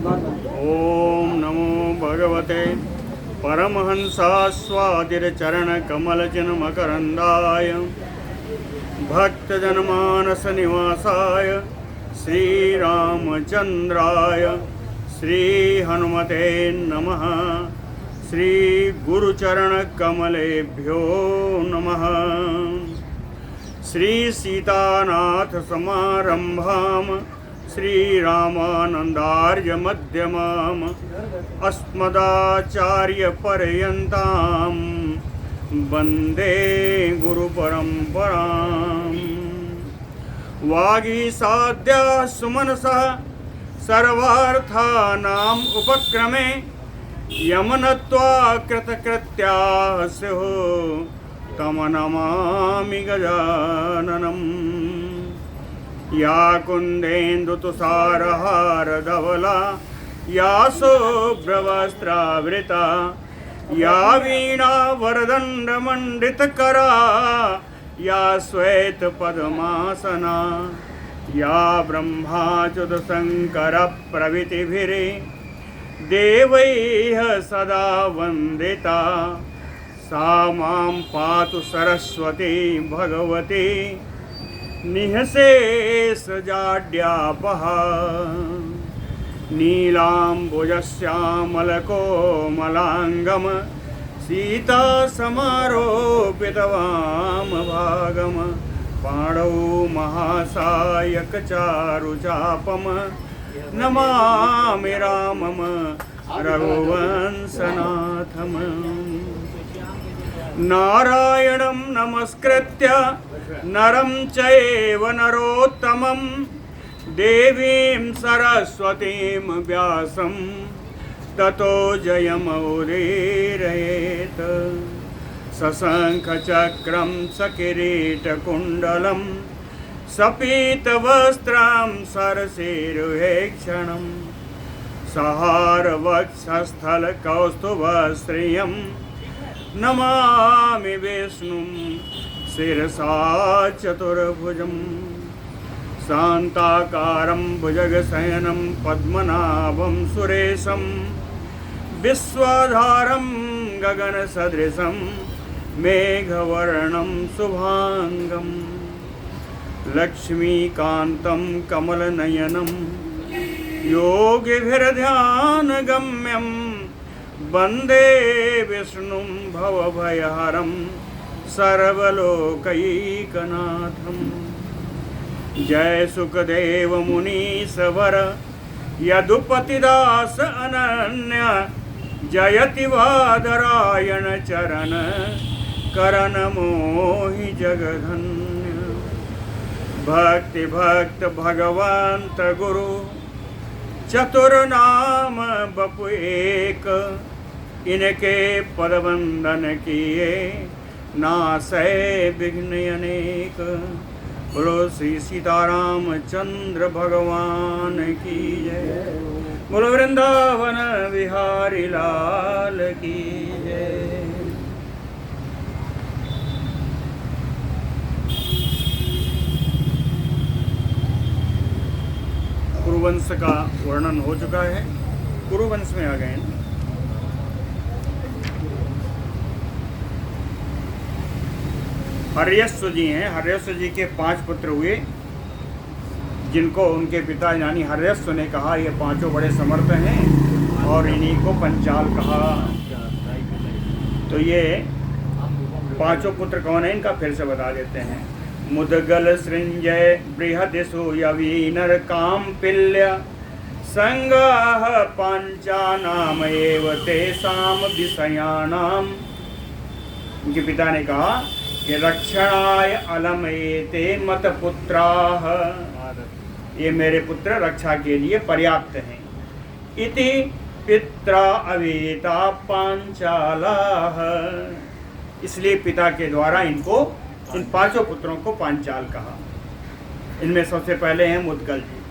ओम नमो भगवते परमहंसास्वादिरचरणकमलचिन्मकरन्दाय भक्तजनमानसनिवासाय श्रीरामचन्द्राय श्रीहनुमते नमः। श्रीगुरुचरणकमलेभ्यो नमः। श्रीसीतानाथसमारम्भां श्रीरामानन्दार्यमध्यमाम् अस्मदाचार्यपर्यन्तां वन्दे गुरुपरम्पराम्। वागीसाद्याः सुमनसः सर्वार्थानाम् उपक्रमे यमनत्वा कृतकृत्याः स्युः तं नमामि गजाननम्। या कुन्देन्दुतुषारहारधवला या शुभ्रवस्त्रावृता या वीणावरदण्डमण्डितकरा या श्वेतपद्मासना या ब्रह्माच्युतशङ्करप्रभृतिभिर्देवैः सदा वन्दिता सा मां पातु सरस्वती भगवती निःशेषजाड्यापहा। नीलाम्बुजश्यामलकोमलाङ्गं सीतासमारोपितवामभागं पाणौ महासायकचारुचापं नमामि रामं रघुवंशनाथम्। नारायणं नमस्कृत्य नरं चैव नरोत्तमं देवीं सरस्वतीं व्यासं ततो जयमुदीरयेत्। सशङ्खचक्रं सकिरीटकुण्डलं सपीतवस्त्रं सरसीरुहेक्षणं सहारवक्षस्थलकौस्तुभश्रियं नमामि विष्णुं शिरसा चतुर्भुजं। शान्ताकारं भुजगशयनं पद्मनाभं सुरेशं विश्वाधारं गगनसदृशं मेघवर्णं शुभाङ्गं लक्ष्मीकान्तं कमलनयनं योगिभिर्ध्यानगम्यं वन्दे विष्णुं भवभयहरं सर्वलोकैकनाथम्। जय सुखदेव मुनीश्वर यदुपतिदास अनन्य जयति वादरायण चरण करण मोहि जगधन्य। भक्ति भक्त भगवंत गुरु चतुर्नाम बपु एक इनके पदवंदन किए नासै विघ्न अनेक। बोलो श्री सीतारामचंद्र भगवान की जय। बोलो वृंदावन बिहारी लाल की जय। कुरुवंश का वर्णन हो चुका है। कुरुवंश में आ गए। हर्यश्व जी हैं। हर्यश्व जी के 5 पुत्र हुए, जिनको उनके पिता यानी हर्यश्व ने कहा ये पांचों बड़े समर्थ हैं और इन्हीं को पंचाल कहा। तो ये पांचों पुत्र कौन है इनका फिर से बता देते हैं। मुदगल सृंजय बृहदिषु यवीनर काम्पिल्य संगाः पंचानाम एव तेषां विषयाणाम। उनके पिता ने कहा कि रक्षणाय अलम एते मत पुत्राः, ये मेरे पुत्र रक्षा के लिए पर्याप्त हैं। इति पित्रा अवेता पांचालाः, इसलिए पिता के द्वारा इनको इन 5 पुत्रों को पांचाल कहा। इनमें सबसे पहले हैं मुदगल जी।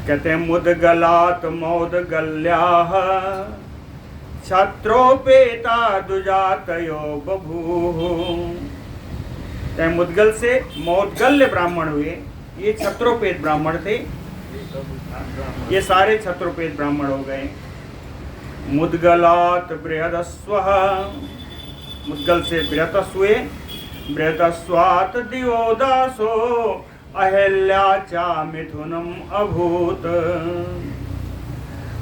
कहते हैं मुदगलात मौदगल्याः क्षत्रोपेता दुजातयो बभूः। मुदगल से मौदगल्य ब्राह्मण हुए। ये क्षत्रोपेत ब्राह्मण थे। ये सारे क्षत्रुपेद ब्राह्मण हो गए। मुद्गलात बृहदस्वः, मुद्गल से बृहतस्व हुए, बृहतस्वात् दियोदासो अहल्या चा मिथुनम अभूत।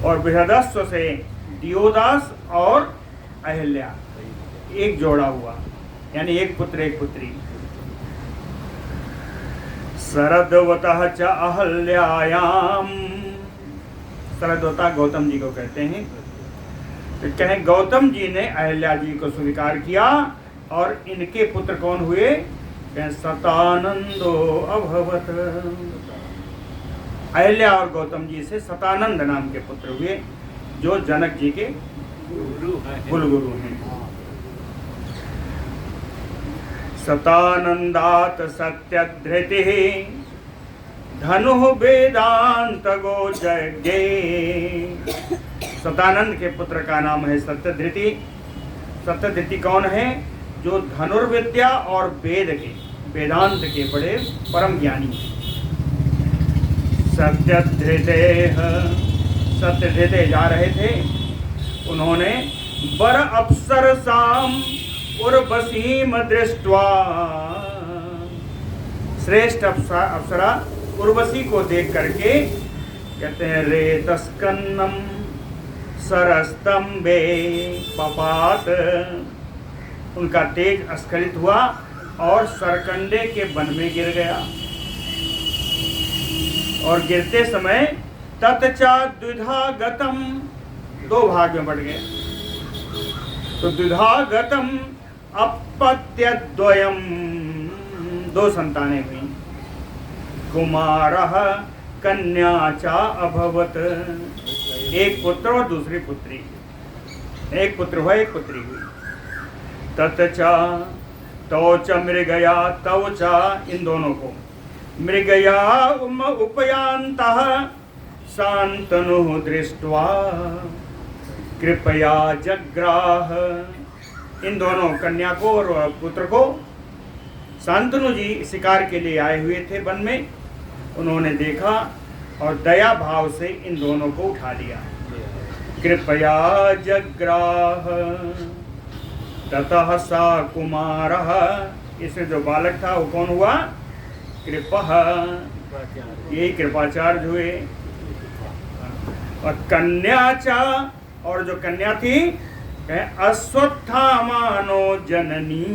और बृहदस्व से दियोदास और अहल्या एक जोड़ा हुआ, यानी एक पुत्र एक पुत्री। शरदवतः च अहल्यायाम, शरदवता गौतम जी को कहते हैं। तो कहें गौतम जी ने अहल्या जी को स्वीकार किया और इनके पुत्र कौन हुए? कहें सतानंदो अभवत। अहल्या और गौतम जी से सतानंद नाम के पुत्र हुए, जो जनक जी के कुलगुरु हैं। सतानंदात सत्यधृतिः धनु वेदांत गो जज्ञे। सतानंद के पुत्र का नाम है सत्यधृति। सत्यधृति कौन है? जो धनुर्विद्या और वेद के, वेदांत के बड़े परम ज्ञानी हैं। सत्यधृते जा रहे थे, उन्होंने बर अप्सर साम उर्वशीम दृष्ट्वा, श्रेष्ठ अप्सरा उर्वशी को देख करके कहते हैं रेतस्कन्नम सरस्तंबे पपात, उनका तेज स्खलित हुआ और सरकंडे के वन में गिर गया। और गिरते समय ततचा द्विधा गतम, दो भाग में बढ़ गए। तो द्विधा गतम अपत्यद्वयम, दो संतानें हुई। कुमारः कन्या चा अभवत, एक पुत्र और दूसरी पुत्री। एक पुत्र हुआ एक पुत्री हुई। ततचा तौ च मृगया तौ चा, इन दोनों को मृगया उपयांतः शांतनु दृष्ट्वा कृपया जग्राह। इन दोनों कन्या को और पुत्र को शांतनु जी शिकार के लिए आए हुए थे वन में, उन्होंने देखा और दया भाव से इन दोनों को उठा लिया। कृपया जग्राह ततः सा कुमारः, इसमें जो बालक था वो कौन हुआ? कृपः, यही कृपाचार्य हुए। और कन्या चा, और जो कन्या थी अश्वत्थामानो जननी,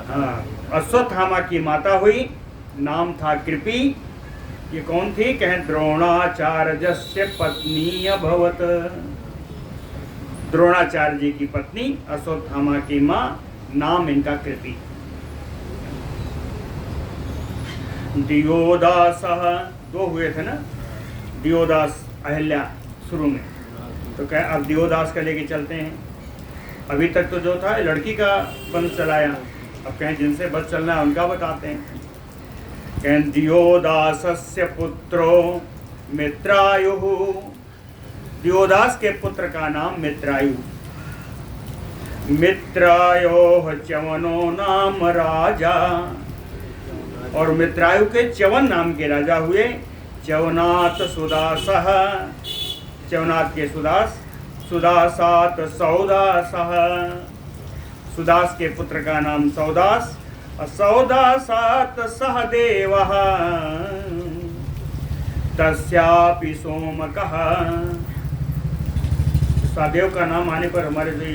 हाँ, अश्वत्थामा की माता हुई, नाम था कृपी। ये कौन थी? कहें द्रोणाचार्यस्य पत्नी अभवत, द्रोणाचार्य जी की पत्नी अश्वत्थामा की माँ, नाम इनका कृपी। दियोदासः, दो हुए थे ना, दियोदास अहल्या शुरू में, तो कहें अब दियोदास का लेके चलते हैं। अभी तक तो जो था लड़की का वंश चलाया, अब कहें जिनसे बस चलना है उनका बताते हैं। कहें दियोदासस्य पुत्रो मित्रायुः, दियोदास के पुत्र का नाम मित्रायु। मित्रायोः च्यवनो नाम राजा, और मित्रायु के च्यवन नाम के राजा हुए। च्यवनात् सुदासः, च्यवनाथ के सुदास, सुदासात सौदासः, सुदास के पुत्र का नाम सौदास, और सौदासात सहदेवः तस्यापि सोमकः। सहदेव का नाम आने पर हमारे जो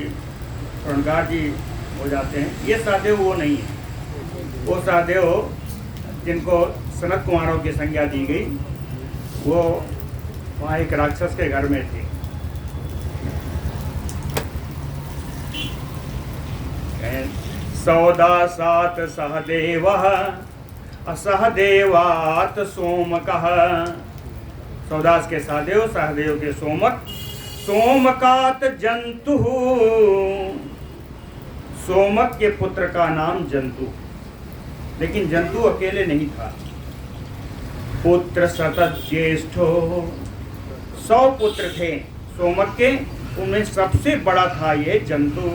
प्रणकार जी हो जाते हैं, ये सहदेव वो नहीं है। वो सहदेव जिनको सनत कुमारों की संज्ञा दी गई, वो वहाँ एक राक्षस के घर में थे। सौदासात सहदेवः असहदेवात सोमकः, सौदास के सहदेव, सहदेव के सोमक। सोमकात जंतु, सोमक के पुत्र का नाम जंतु, लेकिन जंतु अकेले नहीं था। पुत्र सतत ज्येष्ठो, 100 पुत्र थे सोमक के, उनमें सबसे बड़ा था ये जंतु।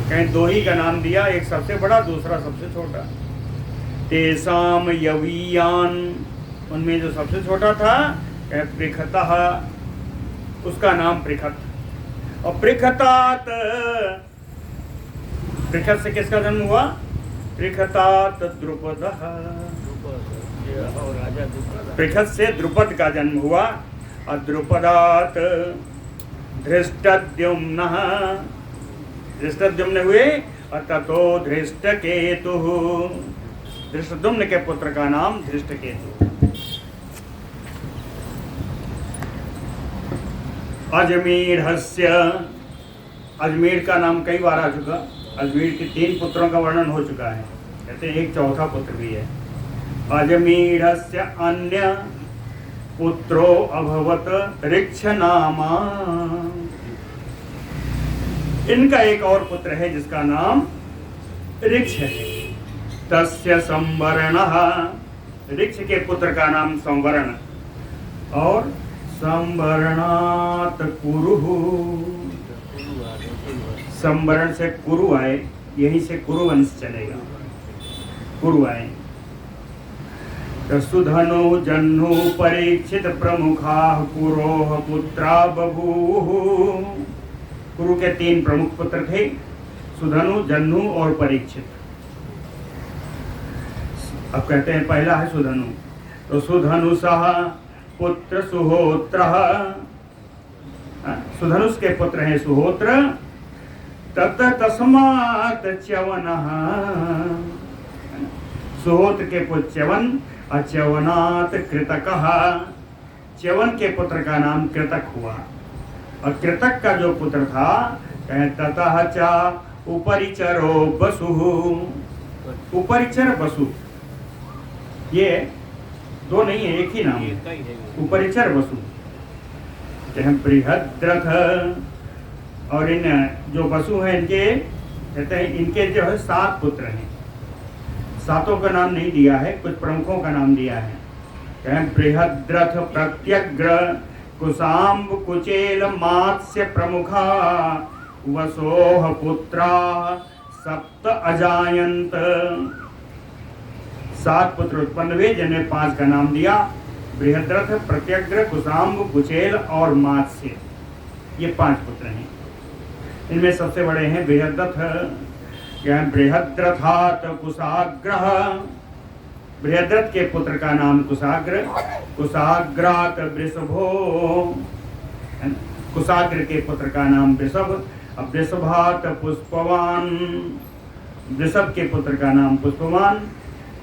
कहीं दो ही का नाम दिया, एक सबसे बड़ा, दूसरा सबसे छोटा। तेसाम यवीयान उनमें जो सबसे छोटा था पृखतः, उसका नाम पृखत। और पृखतात, पृखत से किसका जन्म हुआ? पृखतात द्रुपदः, पृखत से द्रुपद का जन्म हुआ। और द्रुपदात धृष्टद्युम्नः, धृष्टद्युम्न हुए। और ततो धृष्टकेतुः, धृष्टद्युम्न के पुत्र का नाम धृष्टकेतु। अजमीढ़स्य, अजमेर का नाम कई बार आ चुका। अजमेर के 3 पुत्रों का वर्णन हो चुका है, कहते हैं एक चौथा पुत्र भी है। अजमीढ़स्य अन्य पुत्रो अभवत ऋक्षनामा, इनका एक और पुत्र है जिसका नाम ऋक्ष है। तस्य संवरणः, ऋक्ष के पुत्र का नाम संवरण। और संवरणात कुरुः, संवरण से कुरु आए, यहीं से कुरुवंश चलेगा, कुरु आए। तो सुधनु जन्नु परीक्षित प्रमुखा कुरोह पुत्रा बभूः, कुरु के 3 प्रमुख पुत्र थे, सुधनु, जन्नु और परीक्षित। अब कहते हैं पहला है सुधनु। तो सुधनु सह पुत्र सुहोत्र, सुधनुष के पुत्र हैं सुहोत्र। तत तस्मात् च्यवनः, सुहोत्र के पुत्र च्यवन। अच्यवनात् कृतकः, च्यवन के पुत्र का नाम कृतक हुआ। और कृतक का जो पुत्र था ततः च उपरिचरो वसुः, उपरिचर वसु, ये 2 नहीं है, एक ही नाम है, उपरिचर वसु। बृहद्रथ, और इन जो वसु हैं इनके, कहते हैं इनके जो है 7 पुत्र हैं। 7 का नाम नहीं दिया है, कुछ प्रमुखों का नाम दिया है। बृहद्रथ प्रत्यग्र कुशाम्ब कुचेल मात्स्य प्रमुखा वसोह पुत्रा 7 अजायंत, 7 पुत्र उत्पन्न हुए जिन्हें 5 का नाम दिया। बृहद्रथ, प्रत्यग्र, कुशाम्ब, कुचेल और मात्स्य, ये 5 पुत्र हैं। इनमें सबसे बड़े हैं बृहद्रथ। बृहद्रथात कुशाग्रह, बृहद्रथ के पुत्र का नाम कुशाग्र। कुशाग्रात वृषभो, कुशाग्र के पुत्र का नाम वृषभ। वृषभात पुष्पवान, वृषभ के पुत्र का नाम पुष्पवान।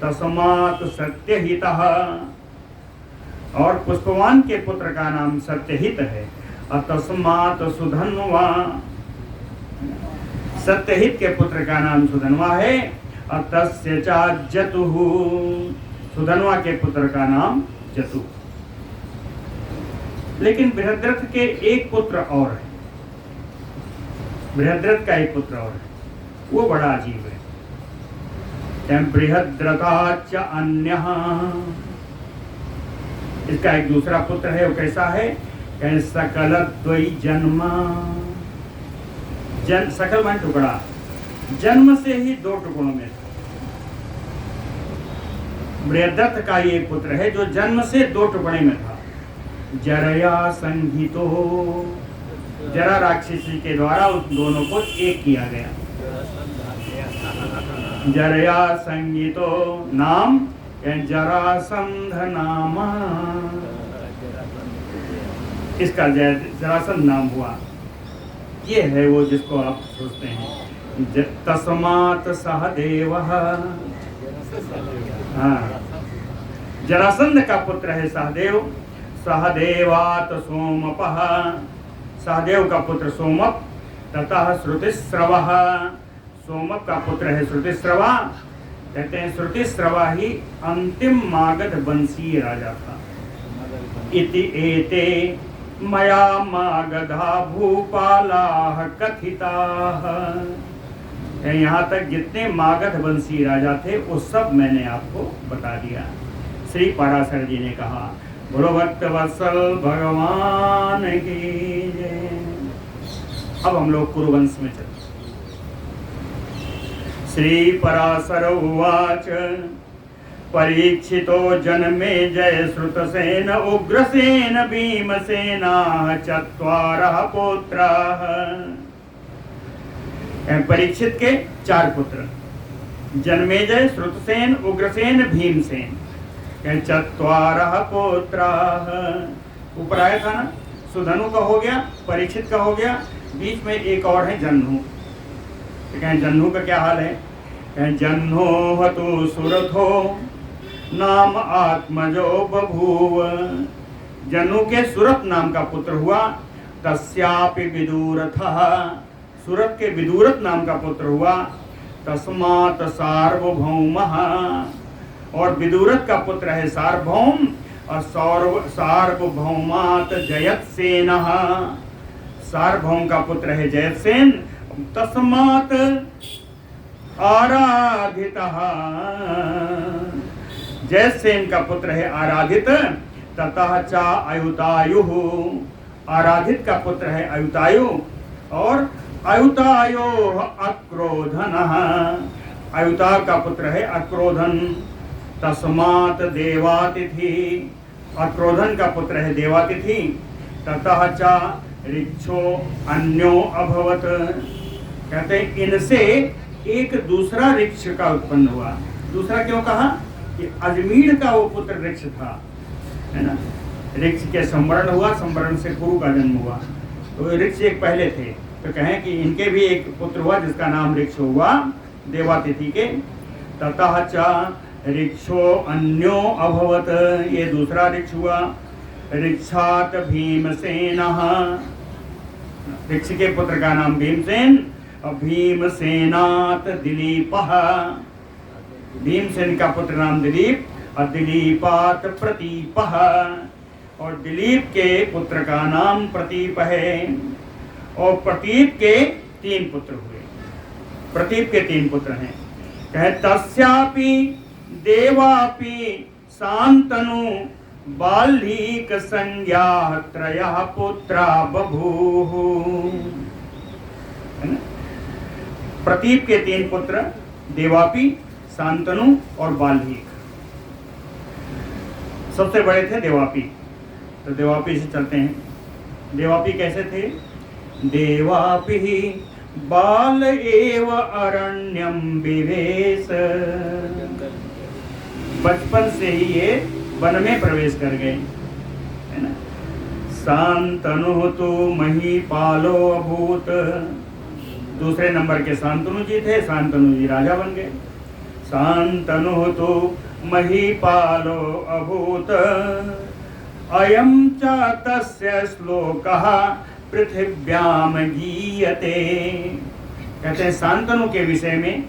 तस्मात् सत्यहितः, और पुष्पवान के पुत्र का नाम सत्यहित है। तस्मात् सुधन्वा, सत्यहित के पुत्र का नाम सुधन्वा है। तस्य च जतुः, सुधन्वा के पुत्र का नाम जतु। लेकिन बृहद्रथ के एक पुत्र और है, बृहद्रथ का एक पुत्र और है, वो बड़ा अजीब है। बृहद्रथाच अन्यः, इसका एक दूसरा पुत्र है, वो कैसा है? सकल द्वै जन्म, सकल मान टुकड़ा, जन्म से ही 2 टुकड़ों में था। बृहद्रथ का ये पुत्र है जो जन्म से 2 टुकड़े में था। जरया संहितो, जरा राक्षसी के द्वारा उस दोनों को एक किया गया। जरया संहितो नाम जरासंध नाम, इसका जरासंध नाम हुआ। ये है वो जिसको आप सोचते हैं। तस्मात् सहदेवः, हाँ, जरासंध का पुत्र है सहदेव। सहदेवात सोमपः, सहदेव का पुत्र सोमप। ततः श्रुतिस्रवः, सोमप का पुत्र है श्रुतिस्रवा। कहते हैं श्रुतिस्रवा ही अंतिम मागध वंशीय राजा था। इति एते मया मागधा भूपालाः कथिताः, यहाँ तक जितने मागध वंशी राजा थे वो सब मैंने आपको बता दिया। श्री पराशर जी ने कहा, बोलो भक्त वत्सल भगवान की जय। अब हम लोग कुरुवंश में चलते। श्री पराशर उवाच परीक्षितो जन्मेजय श्रुतसेन उग्रसेन भीमसेना चत्वारः पुत्राः। परीक्षित के 4 पुत्र, जन्मेजय, श्रुतसेन, उग्रसेन, भीमसेन, चत्वारः पुत्राः। ऊपर आया था ना, सुधनु का हो गया, परीक्षित का हो गया, बीच में एक और है जन्हू। तो कहें जन्हू का क्या हाल है? कहें जन्हो हतु सुरथो नाम आत्मजो बभूव। जन्हू के सुरथ नाम का पुत्र हुआ, तस्यापि विदुरथः, सुरथ के विदुरथ नाम का पुत्र हुआ, तस्मात् सार्वभौमः, और विदुरथ का पुत्र है सार्वभौम, और सार्वभौमात् जयत्सेनः, सार्वभौम का पुत्र है जयत्सेन, तस्मात् आराधितः, जयसेन का पुत्र है आराधित, ततः च अयुतायुः, आराधित का पुत्र है अयुतायु, और अयुतायो अक्रोधनः, अयुता का पुत्र है अक्रोधन, तस्मात् देवातिथि, अक्रोधन का पुत्र है देवातिथि, ततः च ऋक्षो अन्यो अभवत। कहते हैं इनसे एक दूसरा ऋक्ष का उत्पन्न हुआ। दूसरा क्यों कहा? कि अजमीर का वो पुत्र ऋक्ष था, है ना। ऋक्ष के संवरण हुआ, संवरण से कुरु का जन्म हुआ, तो ऋक्ष एक पहले थे। तो कहें कि इनके भी एक पुत्र हुआ जिसका नाम ऋक्ष हुआ, देवातिथि के। ततः च ऋक्षो अन्यो अभवत, ये दूसरा ऋक्ष हुआ। ऋक्षात भीमसेनः, ऋक्ष के पुत्र का नाम भीमसेन, और भीमसेनात दिलीपः, भीमसेन का पुत्र नाम दिलीप, और दिलीपात प्रतीपः, और दिलीप के पुत्र का नाम प्रतीप है। और प्रतीप के 3 पुत्र हुए, प्रतीप के 3 पुत्र हैं। कहे तस्यापि देवापि शांतनु बाल्हीक संज्ञा त्रयः पुत्रा बभूः। प्रतीप के 3 पुत्र देवापि, शांतनु और बाल्हीक। सबसे बड़े थे देवापि, तो देवापि से चलते हैं। देवापि कैसे थे? देवापि बाल एव अरण्यम विवेश, बचपन से ही ये वन में प्रवेश कर गए, है ना। शांतनु तो महीपालो अभूत, दूसरे नंबर के शांतनु जी थे, शांतनु जी राजा बन गए। शांतनु तो महीपालो अभूत, अयं च तस्य श्लोकः पृथिव्याम गीयते। कहते हैं शांतनु के विषय में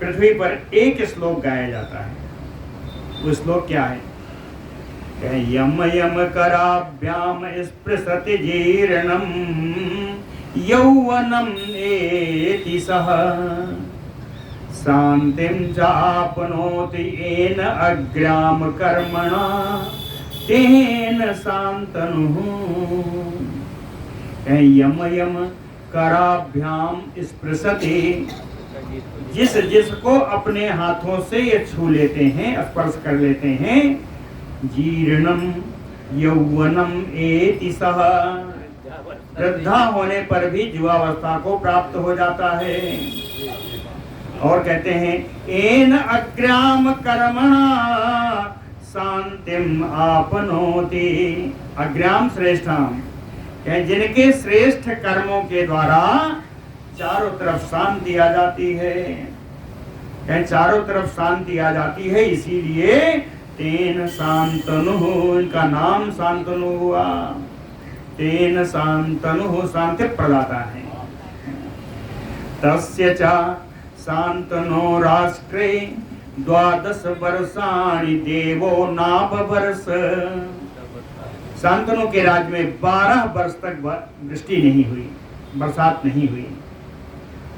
पृथ्वी पर एक श्लोक गाया जाता है। वो श्लोक क्या है? यम यम कराभ्याम स्पृशति जीर्णम यौवनम एति सह शांतिम चापनोति येन अग्र्याम कर्मणा तेन शांतनु। यम यम कराभ्याम स्पृशति, जिस जिसको अपने हाथों से ये छू लेते हैं, स्पर्श कर लेते हैं, जीर्णम यौवनम एति सह, वृद्धा होने पर भी युवावस्था को प्राप्त हो जाता है। और कहते हैं एन अग्र्याम कर्मणा शांतिम आपनोति, अग्र्याम श्रेष्ठाम, जिनके श्रेष्ठ कर्मों के द्वारा चारों तरफ शांति आ जाती है, चारों तरफ शांति आ जाती है, इसीलिए तेन शांतनु, इनका नाम शांतनु हुआ। तेन शांतनु, शांति प्रदाता है। तस्य च शांतनो राष्ट्रे 12 वर्षाणि देवो नाबवर्ष, शांतनु के राज्य में 12 वर्ष तक वृष्टि नहीं हुई, बरसात नहीं हुई।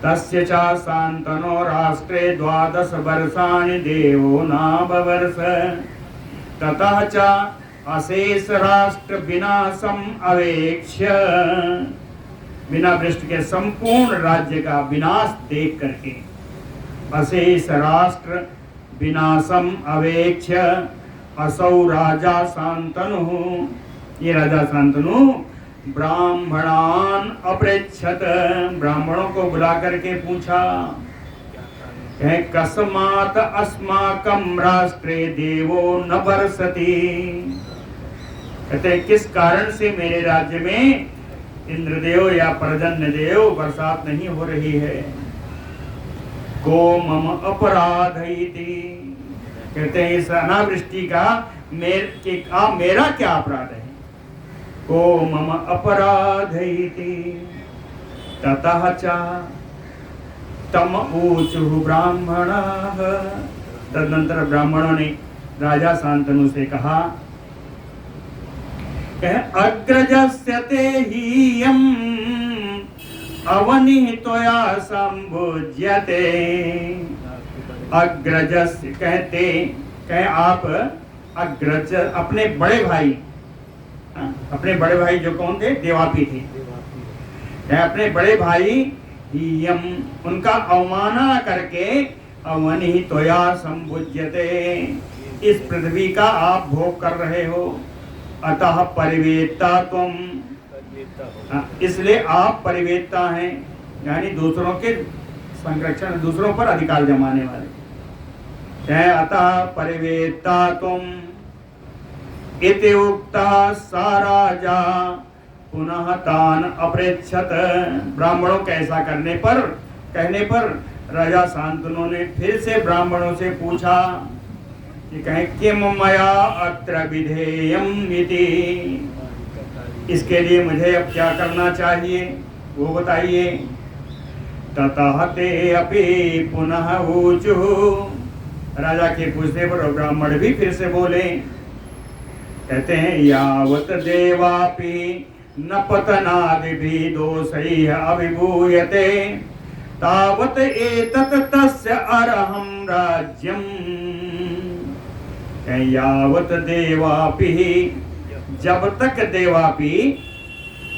तस्य च शांतनो राष्ट्रे 12 वर्षाणि देवो नाबवर्ष, ततः च अशेष राष्ट्र विनाशम अवेक्ष्य, बिना वृष्टि के संपूर्ण राज्य का विनाश देख करके अशेष राष्ट्र विनाशम अवेक्ष्य असौ राजा शांतनु। ये राजा शांतनु ब्राह्मणान अपृच्छत, ब्राह्मणों को बुला करके पूछा, कस्मात् अस्माकं राष्ट्रे देवो न बरसति। कहते किस कारण से मेरे राज्य में इंद्रदेव या पर्जन्य देव बरसात नहीं हो रही है। को मम अपराध इति, कहते हैं इस अनावृष्टि का मेरा क्या अपराध है। को मम अपराध इति ततः च तम ऊचुः ब्राह्मणाः। तदनंतर ब्राह्मणों ने राजा शांतनु से कहा, अग्रजस्य ते हीयम् अवनीत्वया संभुज्यते। अग्रजस्य कहे आप अग्रज अपने बड़े भाई, अपने बड़े भाई जो कौन थे, देवापी थे। अपने बड़े भाई हीयम, उनका अवमानना करके अवनीत्वया संभुज्यते, इस पृथ्वी का आप भोग कर रहे हो। अतः परिवेत्ता तुम, इसलिए आप परिवेत्ता हैं, यानी दूसरों के संरक्षण, दूसरों पर अधिकार जमाने वाले। अतः परिवेत्ता तुम इति उक्तः सा राजा पुनः तान अपृच्छत। ब्राह्मणों के ऐसा कहने पर राजा शांतनु ने फिर से ब्राह्मणों से पूछा कि कहें किम मया अत्र विधेयम् इति, इसके लिए मुझे अब क्या करना चाहिए वो बताइए। ततः ते अपि पुनः ऊचुः, राजा के पूछने पर ब्राह्मण भी फिर से बोले, कहते हैं यावत देवापि न पतनादिभिः दोषैः अभिभूयते तावत एतत् तस्य अर्हं राज्यम्। यावत देवापि, जब तक देवापि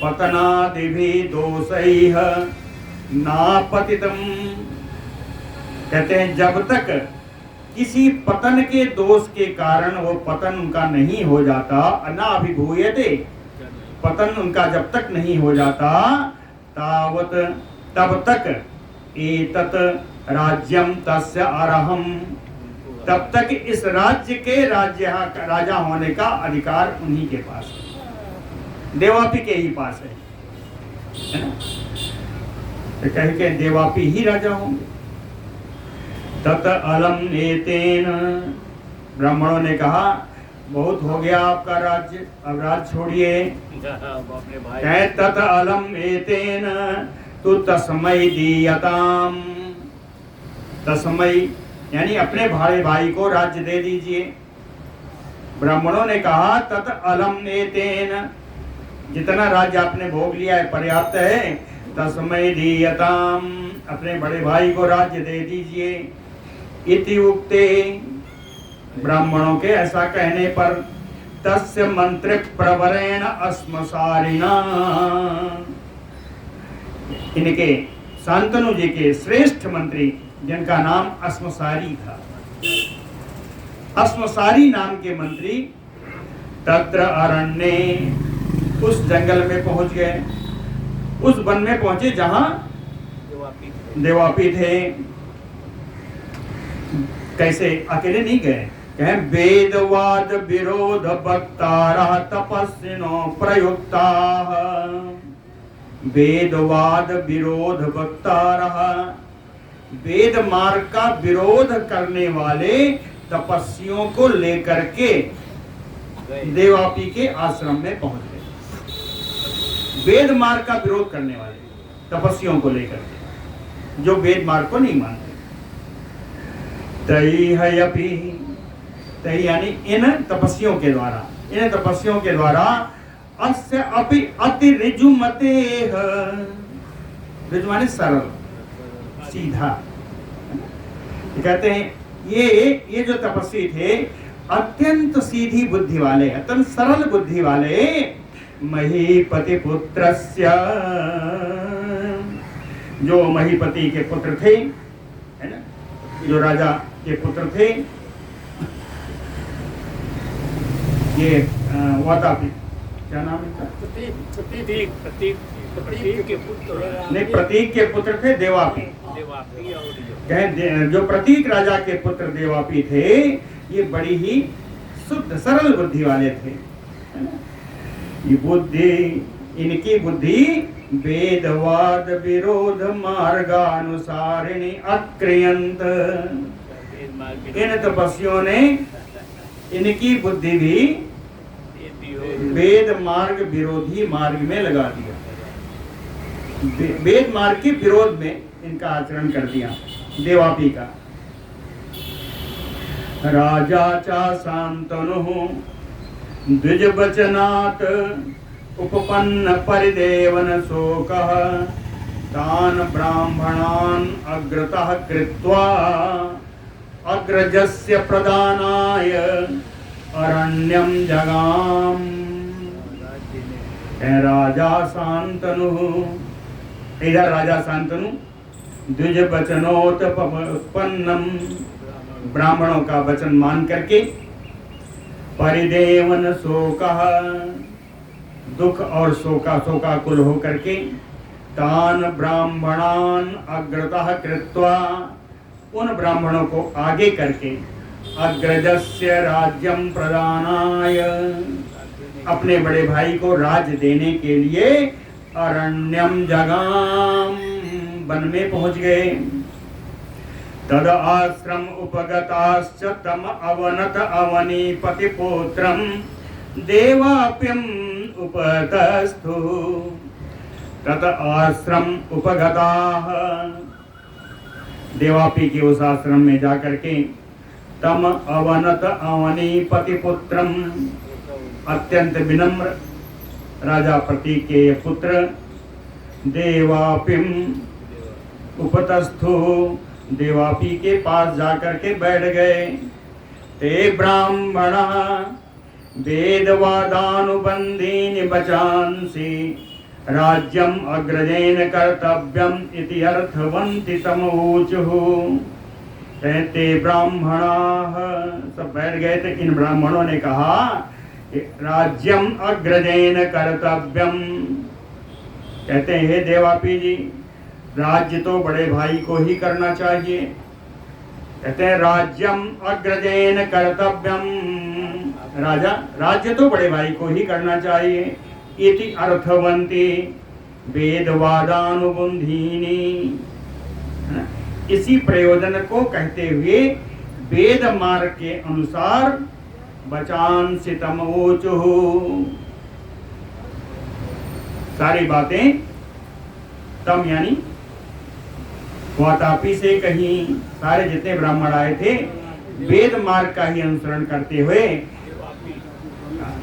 पतनादिभिः दोषैः नापतितम्, कहते हैं जब तक किसी पतन के दोष के कारण वो पतन उनका नहीं हो जाता, अनाभिभूयते, पतन उनका जब तक नहीं हो जाता, तावत तब तक एतत् राज्यम तस्य अर्हम्, तब तक इस राज्य के राजा होने का अधिकार उन्हीं के पास है, देवापी के ही पास है ना। तो कह के देवापी ही राजा होंगे। तत अलम एतेन, ब्राह्मणों ने कहा बहुत हो गया आपका राज्य, अब राज्य छोड़िए। तत अलम एतेन तु तस्मै दीयताम, तस्मै यानी अपने भाई को राज्य दे दीजिए। ब्राह्मणों ने कहा तत अलम एतेन, जितना राज्य आपने भोग लिया है पर्याप्त है, तस्मै दीयताम, अपने बड़े भाई को राज्य दे दीजिए। इति उक्ते, ब्राह्मणों के ऐसा कहने पर तस्य मंत्री प्रवरेण अस्मसारिणा, इनके शांतनु जी के श्रेष्ठ मंत्री जिनका नाम अस्मसारी था, अस्मसारी नाम के मंत्री तत्र अरण्ये, उस जंगल में पहुंच गए, उस वन में पहुंचे जहां देवापी थे। कैसे, अकेले नहीं गए, कहें वेदवाद विरोध वक्तारः तपस्विनो प्रयुक्ताः, वेदवाद विरोध वक्तारः, वेद मार्ग का विरोध करने वाले तपस्वियों को लेकर के देवापी के आश्रम में पहुंच गए। वेद मार्ग का विरोध करने वाले तपस्वियों को लेकर के, जो वेद मार्ग को नहीं मानते। तैहयपि, तै यानी इन तपस्वियों के द्वारा अस्य अपि अति ऋजुमतेः, ऋजु माने सरल, सीधा। कहते हैं ये जो तपस्वी थे अत्यंत सीधी बुद्धि वाले, अत्यंत सरल बुद्धि वाले, महीपति पुत्रस्य, जो महीपति के पुत्र थे, है ना, जो राजा के पुत्र थे ये वातापी, क्या नाम है? प्रतीक के पुत्र नहीं, प्रतीक के पुत्र थे देवापी। जो प्रतीक राजा के पुत्र देवापी थे, ये बड़ी ही शुद्ध सरल बुद्धि वाले थे। ये बुद्धि, इनकी बुद्धि वेदवाद विरोध मार्गानुसारिणी अक्रियंत। इन तपस्वियों ने इनकी बुद्धि भी वेद मार्ग विरोधी मार्ग में लगा दिया, वेद मार्ग के विरोध में इनका आचरण कर दिया देवापी का। राजा चा शांतनु द्विज वचनात् उपपन्न परिदेवन शोकः तान ब्राह्मणान अग्रतः कृत्वा अग्रजस्य प्रदानाय अरण्यम जगाम। राजा शांतनु, इधर राजा शांतनु द्विज वचनोत्पन्नम, ब्राह्मणों का वचन मान करके, परिदेवन शोकः, दुख और शोकाकुल हो करके, तान ब्राह्मणान अग्रतः कृत्वा, उन ब्राह्मणों को आगे करके, अग्रजस्य राज्यम प्रदानाय, अपने बड़े भाई को राज्य देने के लिए अरण्यम जगाम, वन में पहुंच गए। तद आश्रम उपगताश्च तम अवनत अवनीपति पुत्रम देवाप्यम उपतस्थु। तद आश्रम उपगताः, देवापी के उस आश्रम में जाकर के, तम अवनत अवनीपति पुत्रम, अत्यंत विनम्र राजा प्रतीक के पुत्र देवापिम उपतस्थु, देवापी के पास जाकर के बैठ गए। ते ब्राह्मण वेदवादानुबंधीनि वचांसि राज्यम अग्रजेन कर्तव्यम इति अर्थवन्ति तमूचुः। कहते ब्राह्मणाः, सब बैठ गए थे। इन ब्राह्मणों ने कहा राज्यम अग्रजेन कर्तव्यम, कहते हैं हे देवापी जी, राज्य तो बड़े भाई को ही करना चाहिए। कहते हैं राज्यम अग्रजेन कर्तव्यम, राजा राज्य तो बड़े भाई को ही करना चाहिए। इति अर्थवन्ति वेदवादानुबंधीनि, इसी प्रयोजन को कहते हुए वेद मार्ग के अनुसार वचांसि तमोचुः, सारी बातें तम यानी वातापी से कहीं, सारे जितने ब्राह्मण आए थे वेद मार्ग का ही अनुसरण करते हुए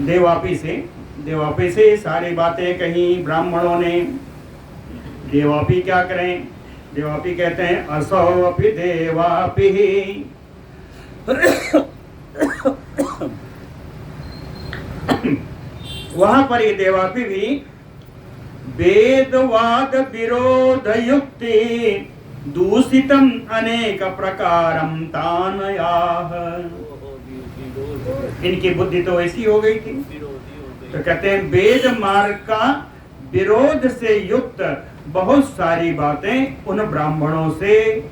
देवापी से सारी बातें कहीं ब्राह्मणों ने। देवापी क्या करें? देवापी कहते हैं असौ अपि देवापि, वहां पर ये देवापी भी वेदवाद विरोध युक्ति दूषितम अनेक प्रकारम तानयाह। इनकी बुद्धि तो ऐसी हो गई थी, तो कहते हैं वेद मार्ग का विरोध से युक्त बहुत सारी बातें उन ब्राह्मणों से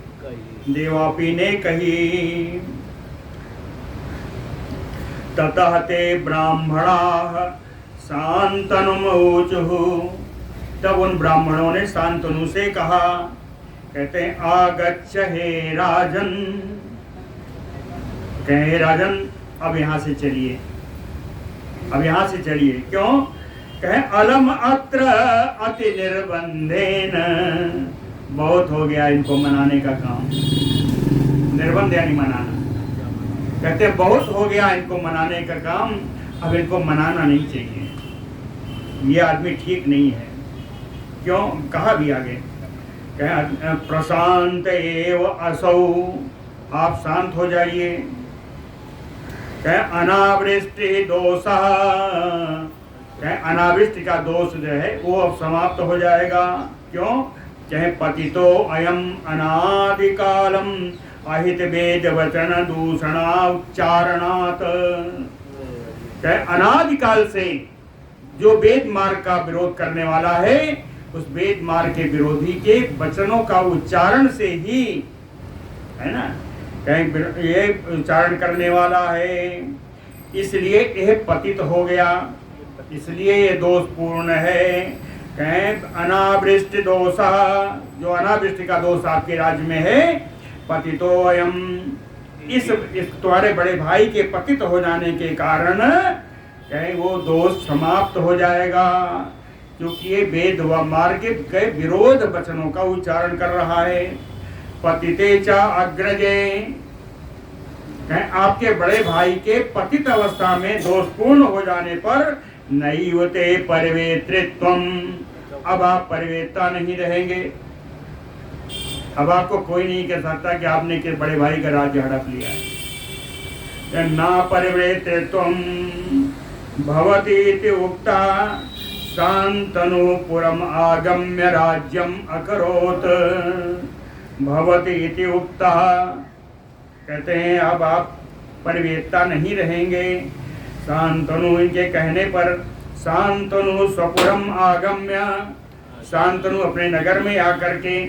देवापी ने कही। ततः ते ब्राह्मणाः शान्तनुमूचुः, तब उन ब्राह्मणों ने शांतनु से कहा, कहते हैं आगच्छ हे राजन, कहे राजन अब यहाँ से चलिए, अब यहाँ से चलिए। क्यों? कहे अलम अत्र अति निर्बंधेन, बहुत हो गया इनको मनाने का काम। निर्बंध यानी मनाना, कहते बहुत हो गया इनको मनाने का काम, अब इनको मनाना नहीं चाहिए, ये आदमी ठीक नहीं है। क्यों? कहा भी आगे, कहे प्रशांत एव असौ, आप शांत हो जाइए। कहे अनावृष्टि दोषः, कहे अनावृष्टि का दोष जो है वो अब समाप्त हो जाएगा। क्यों? चाहे पतितो अयम अनादिकालम अहित वेद वचन दूषणा उच्चारणात्। अनादिकाल से जो वेद मार्ग का विरोध करने वाला है, उस वेद मार्ग के विरोधी के वचनों का उच्चारण से ही, है ना, कहीं ये उच्चारण करने वाला है, इसलिए यह पतित हो गया, इसलिए ये दोषपूर्ण है। कहें अनावृष्टि दोषा, जो अनावृष्टि का दोष आपके राज्य में है, पतितो अयम, इस तुम्हारे बड़े भाई के पतित हो जाने के कारण कहें वो दोष समाप्त हो जाएगा, क्योंकि ये वेद व मार्ग के विरोध वचनों का उच्चारण कर रहा है। पतिते च अग्रजे, आपके बड़े भाई के पतित अवस्था में दोषपूर्ण हो जाने पर नैवते परिवेत्रित्वम, अब आप परिवेता नहीं रहेंगे। अब आपको कोई नहीं कह सकता कि आपने के बड़े भाई का राज्य हड़प लिया है। ना परिवेत्रित्वम भवति इति उक्ता शान्तनुपुरम आगम्य राज्यम अकरोत्। भवति इति उक्ता, कहते हैं अब आप परिवेत्ता नहीं रहेंगे। शांतनु, इनके कहने पर शांतनु स्वपुरम आगम्य, शांतनु अपने नगर में आकर के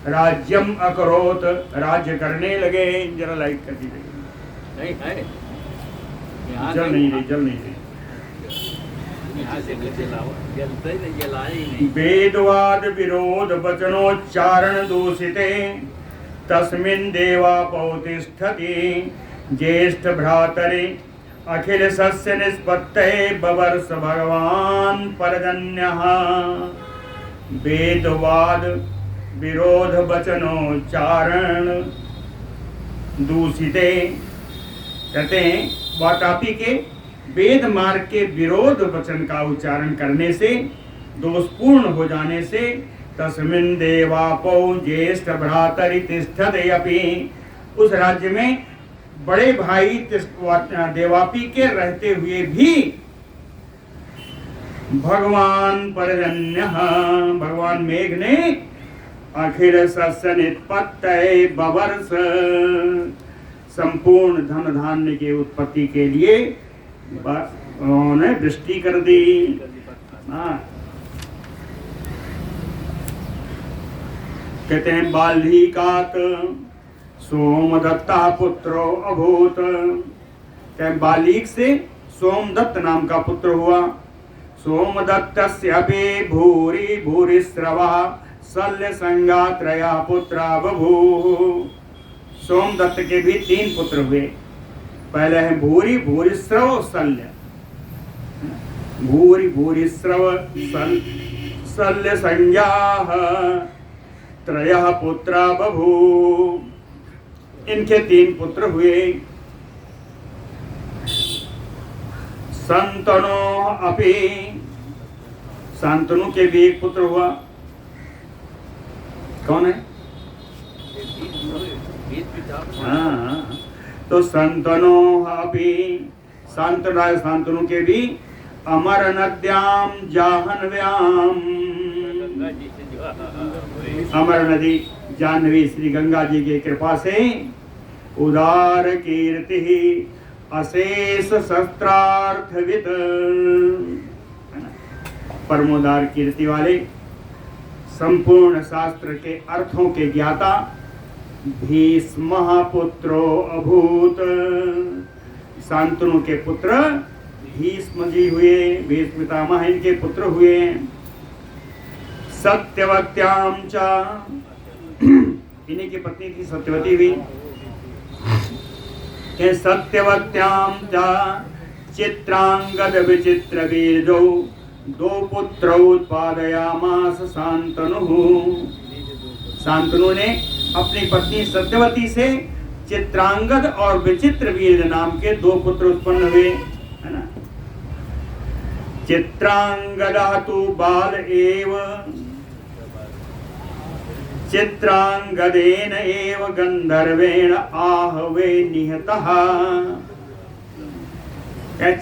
राज्यम अकरोत, राज्य करने लगे। जरा लाइट कर दीजिए, नहीं है जल नहीं रही, जल नहीं रही। वेदवाद विरोध वचनोच्चारण दूषिते तस्मिन् देवापौ तिष्ठति ज्येष्ठ भ्रातरि अखिल सस्य निष्पत्तये बवर्ष भगवान परजन्यः। वेदवाद विरोध वचनोच्चारण दूषिते, कहते हैं वातापी के वेद मार्ग के विरोध वचन का उच्चारण करने से, दोषपूर्ण हो जाने से, तस्मिन् देवापौ ज्येष्ठ भ्रातरि तिष्ठते अपि, उस राज्य में बड़े भाई देवापी के रहते हुए भी भगवान परजन्य, भगवान मेघ ने अखिल सस्य नित्पत्तये बवर्ष, संपूर्ण धन धान्य के उत्पत्ति के लिए उन्होंने वृष्टि कर दी। कहते हैं बाल्हीकात सोमदत्ता पुत्रो अभूत, कहते बालीक से सोमदत्त नाम का पुत्र हुआ। सोमदत्तस्यापि भूरि भूरिस्रवः शल्य संज्ञा त्रया पुत्रा बभूव। सोमदत्त के भी 3 पुत्र हुए। पहले है भूरि भूरिस्रव शल्य, भूरि भूरिस्रव शल्य संज्ञा त्रयः पुत्रा बभूव, इनके 3 पुत्र हुए। शांतनु अपि, शांतनु के भी 1 पुत्र हुआ। कौन है? हाँ, तो शांतनु अपि, शांतनु के भी अमर नद्याम जाह्नव्याम, अमर नदी जाह्नवी श्री गंगा जी की कृपा से उदार कीर्ति अशेष शस्त्रार्थविद, परमोदार कीर्ति वाले संपूर्ण शास्त्र के अर्थों के ज्ञाता भीष्म पुत्रो अभूत, शांतनु के पुत्र भीष्म जी हुए, भीष्म पितामह इनके पुत्र हुए। सत्यवत्याम च, इन्हीं की पत्नी थी सत्यवती भी। सत्यवत्याम च चित्रांगद विचित्र वीरजौ 2 पुत्र उत्पादयामास शांतनु। शांतनु ने अपनी पत्नी सत्यवती से चित्रांगद और विचित्र वीर नाम के 2 पुत्र उत्पन्न हुए, है ना। चित्रांगदा तु बाल एव, चित्रांगदेन एव गंधर्वेण आहवे निहतः।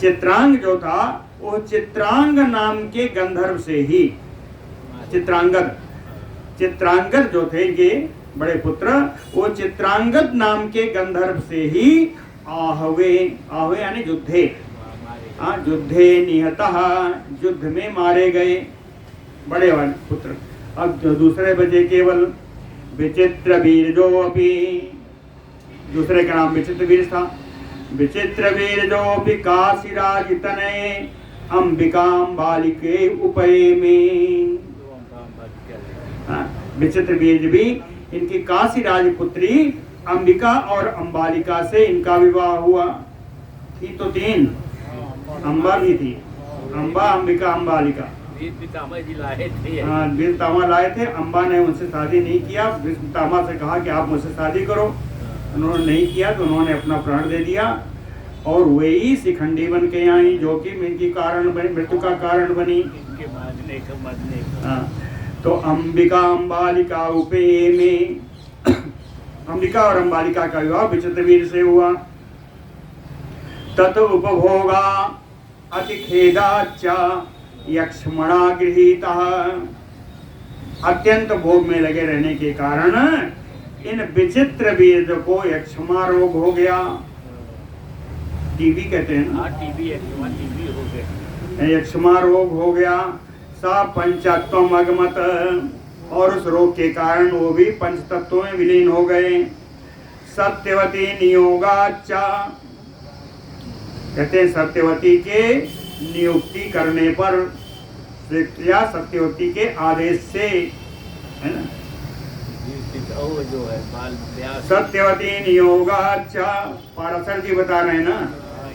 चित्रांग जो था वो चित्रांग नाम के गंधर्व से ही, चित्रांगद जो थे ये बड़े पुत्र वो चित्रांगद नाम के गंधर्व से ही आहवे, आहवे यानी युद्धे, युद्धे निहतः, युद्ध में मारे गए बड़े वाले पुत्र। अब दूसरे बचे केवल विचित्र वीरजो अपि, दूसरे का नाम विचित्र वीर था। विचित्र वीरजो अपि काशीराज तनये अंबिकाम बालिके उपये में। विचित्र वीर भी इनकी काशी राजपुत्री अंबिका और अंबालिका से इनका विवाह हुआ। थी तो तीन, अंबा भी थी, अंबा, अंबिका, अंबालिका। वीर पितामह लाए थे। अंबा ने उनसे शादी नहीं किया। वीर पितामह से कहा कि आप मुझसे शादी करो, उन्होंने नहीं किया तो उन्होंने अपना प्राण दे दिया और वही शिखंडी बन के आई, जो कि इनकी कारण बनी, मृत्यु का कारण बनी। तो अंबिका अंबालिका उपे में, अंबिका और अंबालिका का विवाह विचित्र वीर से हुआ। तत उपभोगा अति खेदाच्चा यक्ष्मणा गृहीता, अत्यंत भोग में लगे रहने के कारण इन विचित्र वीर को यक्ष्मा रोग हो गया। टीबी कहते हैं ना, टीबी हो गया, यक्ष्मा रोग हो गया। सा पंचत्वम अगमत, और उस रोग के कारण वो भी पंच तत्वों में विलीन हो गए। सत्यवती नियोगाच्चा, कहते हैं सत्यवती के नियुक्ति करने पर या सत्यवती के आदेश से, है ना, जो है सत्यवती नियोगाच्चा। पाराशर जी बता रहे हैं ना,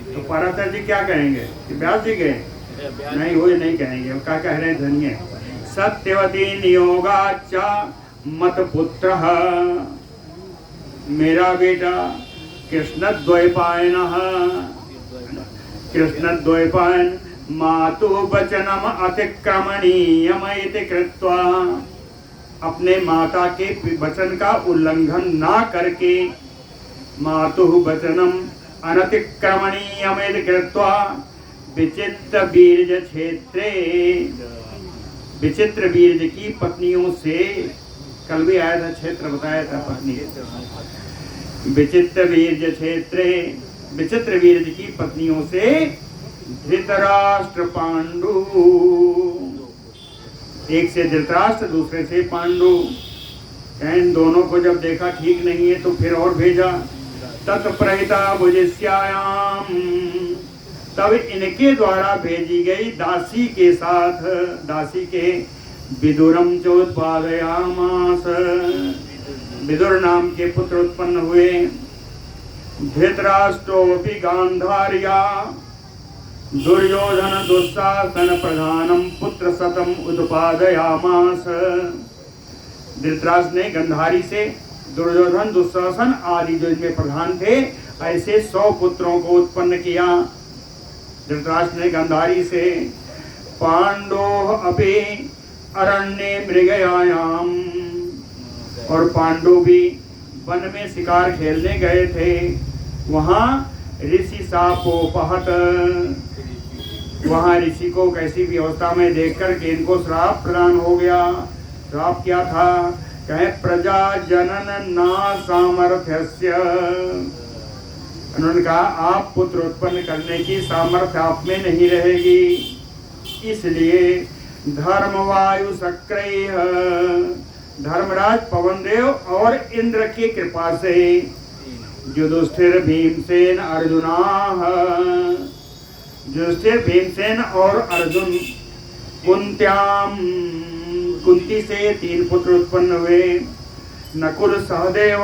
तो पाराशर जी क्या कहेंगे कि व्यास जी गए? नहीं, वो नहीं कहेंगे। वो क्या कह रहे हैं? धन्य सत्यवती नियोगाच्चा मत पुत्र, मेरा बेटा कृष्णद्वैपायन, कृष्णद्वैपायन मातु वचनम अतिक्रमणीयम इति कृत्वा, अपने माता के वचन का उल्लंघन ना करके, मातु वचनम अनतिक्रमणीयम इति कृत्वा विचित्र बीरज क्षेत्रे, विचित्र बीरज की पत्नियों से, कल भी आया था क्षेत्र बताया था पत्नी, विचित्र बीरज क्षेत्रे, विचित्र बीरज की पत्नियों से धृतराष्ट्र पांडु, एक से धृतराष्ट्र दूसरे से पांडु, इन दोनों को जब देखा ठीक नहीं है तो फिर और भेजा। तत्प्रहिता भुजिष्यायाम, तब इनके द्वारा भेजी गई दासी के साथ, दासी के विदुरम चोत्पादयामास, विदुर नाम के पुत्र उत्पन्न हुए। धृतराष्ट्रोपि गांधार्या दुर्योधन दुस्साहसन प्रधानम पुत्र शतम उत्पादयामास, धृतराष्ट्र ने गंधारी से दुर्योधन दुस्साहसन आदि जो इनमें प्रधान थे ऐसे 100 पुत्रों को उत्पन्न किया धृतराष्ट्र ने गंधारी से। पांडो अपि अरण्ये मृगयायाम, और पांडु भी वन में शिकार खेलने गए थे, वहाँ ऋषि शापोपहत, वहाँ ऋषि को कैसी भी अवस्था में देखकर के इनको श्राप प्रदान हो गया। श्राप क्या था? कहे प्रजा जनन ना सामर्थ्यस्य, उन्होंने कहा आप पुत्र उत्पन्न करने की सामर्थ्य आप में नहीं रहेगी, इसलिए धर्मवायु सक्रिय, धर्मराज पवनदेव और इंद्र की कृपा से युधिष्ठिर भीमसेन अर्जुना, युधिष्ठिर भीमसेन और अर्जुन कुंत्याम, कुंती से 3 पुत्र उत्पन्न हुए। नकुल सहदेव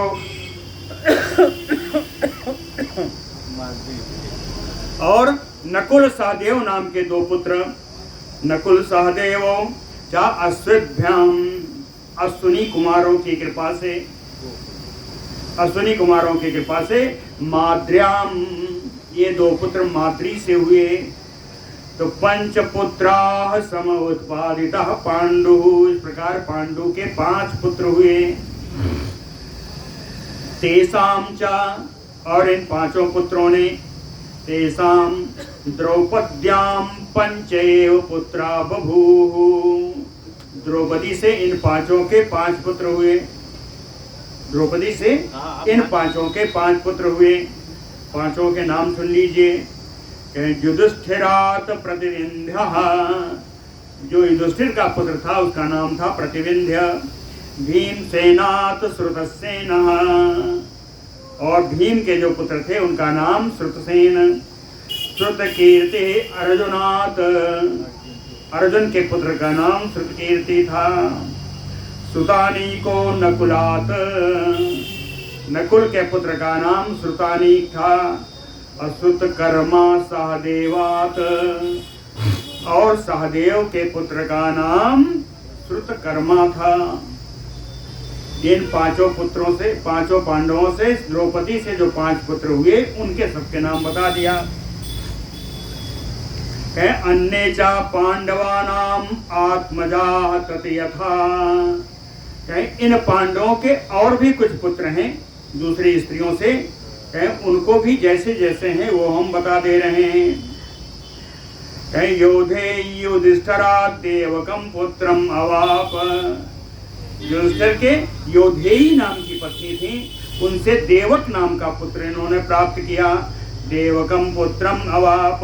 और नकुल सहदेव नाम के 2 पुत्र। नकुल सहदेव चा अश्विभ्याम, अश्विनी कुमारों की कृपा से, अश्विनी कुमारों की कृपा से माद्र्याम, ये 2 पुत्र माद्री से हुए। तो पंचपुत्रा सम उत्पादिता पांडु, इस प्रकार पांडु के 5 पुत्र हुए। तेसाम चा, और इन 5 पुत्रों ने, तेसाम द्रौपद्याम पंचैव पुत्रा बभूव, द्रौपदी से इन 5 के 5 पुत्र हुए। द्रौपदी से इन पांचों के 5 पुत्र हुए। पांचों के नाम सुन लीजिए। युधिष्ठिरात प्रतिविंध्यः, जो युधिष्ठिर का पुत्र था उसका नाम था प्रतिविंध्य। भीमसेनात श्रुतसेनः, और भीम के जो पुत्र थे उनका नाम श्रुतसेन। श्रुतकीर्ति अर्जुनात, अर्जुन के पुत्र का नाम श्रुतकीर्ति था। सुतानीको नकुलात, नकुल के पुत्र का नाम श्रुतानीक था। श्रुतकर्मा सहदेवात, और सहदेव के पुत्र का नाम श्रुतकर्मा था। इन 5 पुत्रों से, 5 पांडवों से, द्रौपदी से जो 5 पुत्र हुए उनके सबके नाम बता दिया। अन्ये च पांडवानाम आत्मजा तथयथा, इन पांडवों के और भी कुछ पुत्र हैं दूसरी स्त्रियों से, उनको भी जैसे जैसे हैं वो हम बता दे रहे हैं। योधे युधिष्ठिरा देवकम पुत्रम अवाप, युधिष्ठिर के योधेयी नाम की पत्नी थी, उनसे देवक नाम का पुत्र इन्होंने प्राप्त किया। देवकम पुत्रम अवाप।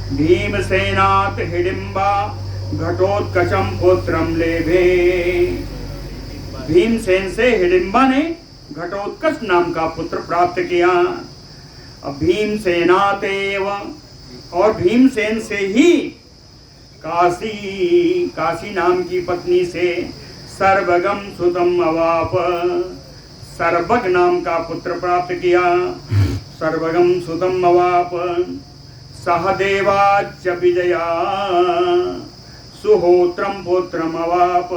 भीमसेनात हिडिंबा घटोत्कचम पुत्रम लेभे, भीमसेन से हिडिंबा ने घटोत्कच नाम का पुत्र प्राप्त किया। भीमसेनातेव, और भीमसेन से ही काशी नाम की पत्नी से सर्वगम सुतम अवाप, सर्वग नाम का पुत्र प्राप्त किया। सर्वगम सुतम अवाप। सहदेवाच विजया सुहोत्रम पुत्रम अवाप,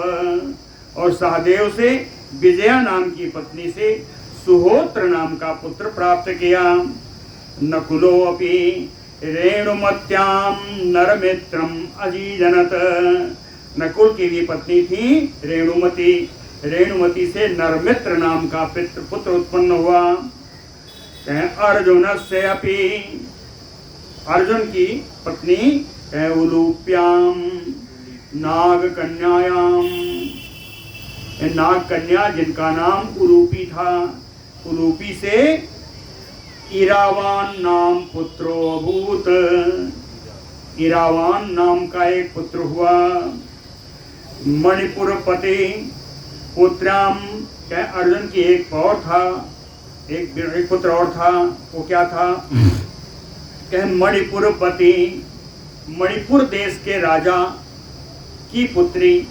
और सहदेव से विजया नाम की पत्नी से सुहोत्र नाम का पुत्र प्राप्त किया। नकुलो अपि रेणुमत्याम नरमित्रम अजीजनत, नकुल की भी पत्नी थी रेणुमती, रेणुमती से नरमित्र नाम का पुत्र उत्पन्न हुआ। अर्जुन से अपि, अर्जुन की पत्नी उलूप्याम नाग कन्यायाम, नाग कन्या जिनका नाम उलूपी था, उलूपी से इरावान नाम पुत्रो अभूत, इरावान नाम का एक पुत्र हुआ। मणिपुर पति पुत्राम, क्या अर्जुन की एक और था, एक पुत्र और था, वो क्या था? क्या मणिपुर पति, मणिपुर देश के राजा की पुत्री,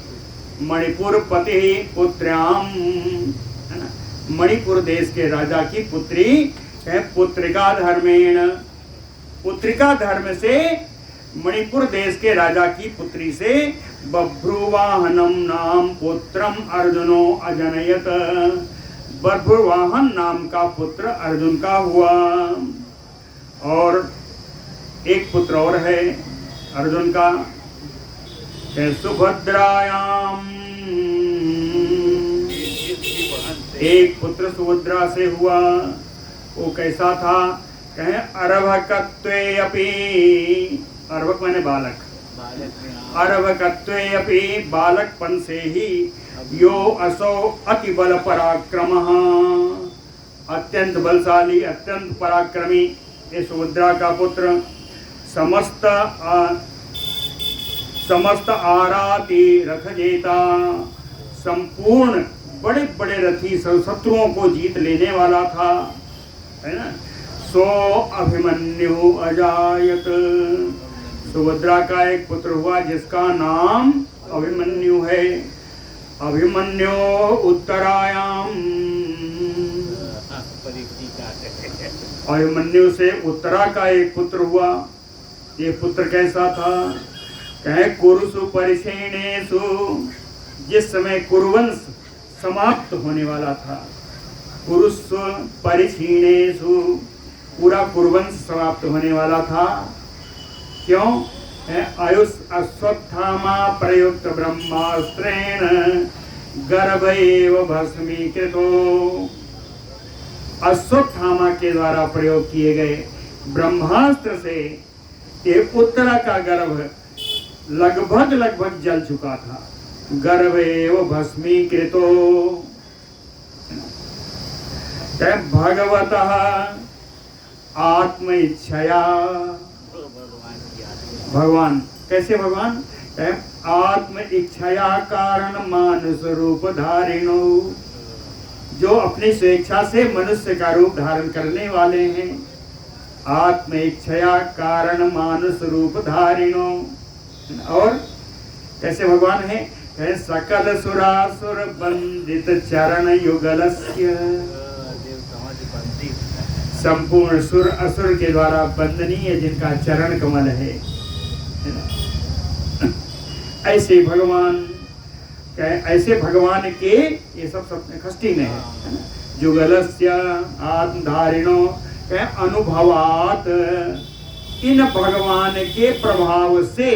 मणिपुर पति पुत्र्याम, है ना, मणिपुर देश के राजा की पुत्री है। पुत्रिका धर्मेण, पुत्रिका धर्म से मणिपुर देश के राजा की पुत्री से बभ्रुवाहनम नाम पुत्रम अर्जुनो अजनयत, बभ्रुवाहन नाम का पुत्र अर्जुन का हुआ। और एक पुत्र और है अर्जुन का, सुभद्रायाम, एक पुत्र सुभद्रा से हुआ। वो कैसा था? कहें अरभकत्वे अपि, अरभक माने बालक, अरभकत्वे अपि, बालकपन से ही यो असो अति बल पराक्रमः, अत्यंत बलशाली अत्यंत पराक्रमी ये सुभद्रा का पुत्र। समस्त आराती रथ जेता, संपूर्ण बड़े बड़े रथी शत्रुओं को जीत लेने वाला था, है ना। सो अभिमन्यु अजायत, सुभद्रा का एक पुत्र हुआ जिसका नाम अभिमन्यु है। अभिमन्यु उत्तरायाम, अभिमन्यु से उत्तरा का एक पुत्र हुआ। ये पुत्र कैसा था? कहे कुरुसु परिक्षेणेषु, जिस समय कुरुवंश समाप्त होने वाला था, कुरुसु परिक्षीणेषु, पूरा कुरुवंश समाप्त होने वाला था। क्यों? आयुष अश्वत्थामा प्रयुक्त ब्रह्मास्त्रेण गर्भैव भस्मीकृतो, अश्वत्थामा के द्वारा प्रयोग किए गए ब्रह्मास्त्र से ये उत्तरा का गर्भ लगभग जल चुका था। गर्भैव भस्मीकृतो, भगवतः आत्म इच्छया, भगवान कैसे भगवान आत्म इच्छया कारण मानुष रूप धारिणो, जो अपनी स्वेच्छा से मनुष्य का रूप धारण करने वाले हैं। आत्म इच्छया कारण मानुष रूप धारिणो, और कैसे भगवान है सकल सुरासुर बंदित चरण युगलस्य, संपूर्ण सुर असुर के द्वारा बंदनीय जिनका चरण कमल है। ऐसे भगवान ऐसे भगवान के ये सब खष्टी में है ना? जुगलस्य आत्मधारिणो अनुभवात, इन भगवान के प्रभाव से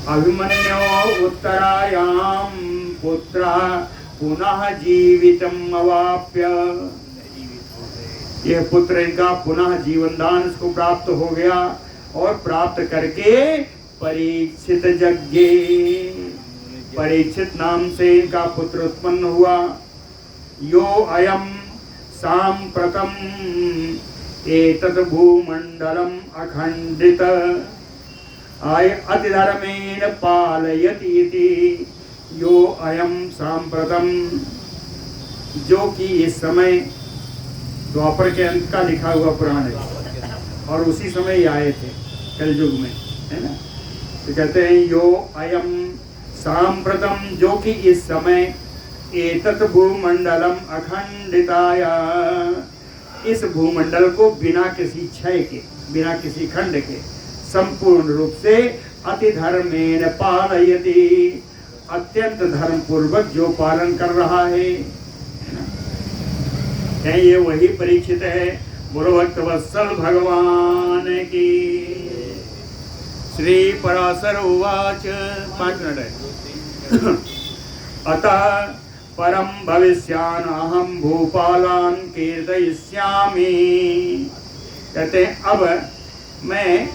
अभिमन्यो उत्तरायाम पुत्र पुनः जीवितम अवाप्य, यह पुत्र इनका पुनः जीवन दान इसको प्राप्त हो गया, और प्राप्त करके परीक्षित यज्ञे, परीक्षित नाम से इनका पुत्र उत्पन्न हुआ। यो अयम सांप्रतम एतत् भूमंडलम अखंडित आय अतिधर्मेण पालयति इति, यो अयम सांप्रतम, जो कि इस समय द्वापर के अंत का लिखा हुआ पुराण है, और उसी समय ये आए थे कलयुग में, है ना। तो कहते हैं यो अयम सांप्रतम, जो कि इस समय एतत् भूमंडलम अखंडिताया, इस भूमंडल को बिना किसी क्षय के, बिना किसी खंड के संपूर्ण रूप से अति धर्मेण पालयति, अत्यंत धर्म पूर्वक जो पालन कर रहा है। ये वही परीक्षित है। बोलो भक्त वत्सल भगवान की। श्री पराशर उवाच, 5 मिनट है। अतः परम भविष्यान अहम भूपालान कीर्तयिष्यामि, कहते हैं अब मैं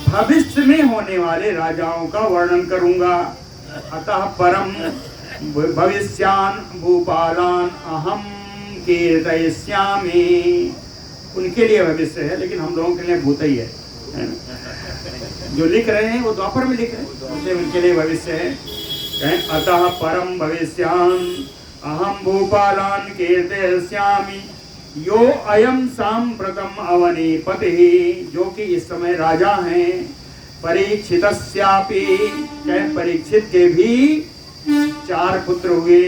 भविष्य में होने वाले राजाओं का वर्णन करूंगा। अतः परम भविष्यान भूपालान अहम कीर्तयिष्यामि, उनके लिए भविष्य है, लेकिन हम लोगों के लिए भूत ही है ना? जो लिख रहे हैं वो द्वापर में लिख रहे हैं, इसलिए उनके लिए भविष्य है। अतः परम भविष्यान अहम भूपालान कीर्तयिष्यामि, यो अयम सांप्रतम अवनीपति, जो कि इस समय राजा हैं। परीक्षितस्यापि, परीक्षित के भी 4 पुत्र हुए।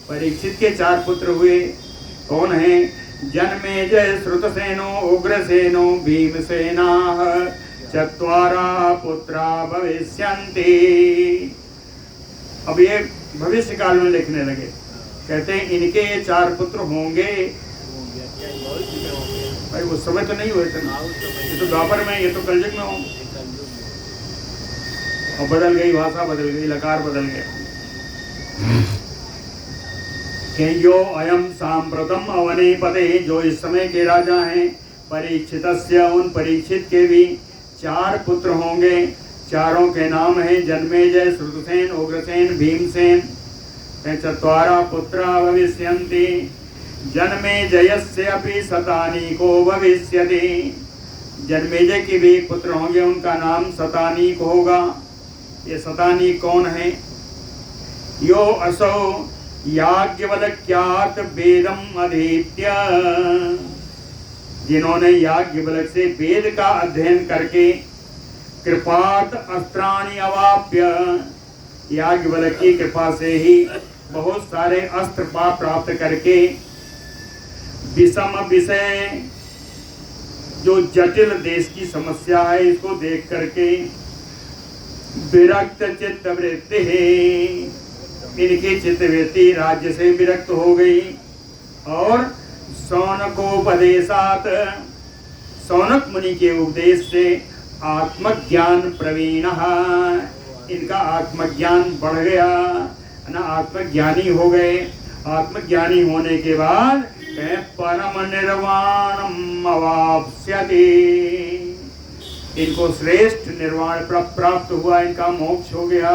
परीक्षित के 4 पुत्र हुए, कौन है? जन्मेजय श्रुतसेनो उग्रसेनो भीमसेनाः 4 पुत्रा भविष्यन्ति। अब ये भविष्य काल में लिखने लगे, कहते हैं इनके 4 पुत्र होंगे। भाई उस समय तो नहीं हुए थे ना, ये तो द्वापर में, ये तो कलयुग में होंगे। और बदल गई भाषा, बदल गई, लकार बदल गया। यो अयम सांप्रतम अवनीपते, जो इस समय के राजा हैं। परीक्षितस्य, उन परीक्षित के भी 4 पुत्र होंगे। चारों के नाम हैं जन्मेजय श्रुतसेन उग्रसेन भीमसेन। 4 पुत्रा भविष्यन्ति। जन्मेजयस्य अपि शतानीको भविष्यति। जन्मेजय के भी पुत्र होंगे, उनका नाम शतानीक होगा। ये शतानीक कौन है? यो असौ याज्ञवल्क्यात् वेदम अधीत्य, जिन्होंने याज्ञवल्क्य से वेद का अध्ययन करके कृपात अस्त्राणि अवाप्य, याज्ञवल्क्य की कृपा से ही बहुत सारे अस्त्र प्राप्त करके विषम विषय, जो जटिल देश की समस्या है इसको देख करके विरक्त चित्त वृत्ति है, इनकी चित्तवृत्ति राज्य से विरक्त हो गई। और सौनकोपदेशात, सौनक मुनि के उपदेश से आत्मज्ञान प्रवीण, इनका आत्मज्ञान बढ़ गया ना, आत्मज्ञानी हो गए। आत्मज्ञानी होने के बाद परम निर्वाणम अवाप्स्यति, इनको श्रेष्ठ निर्वाण प्राप्त हुआ, इनका मोक्ष हो गया।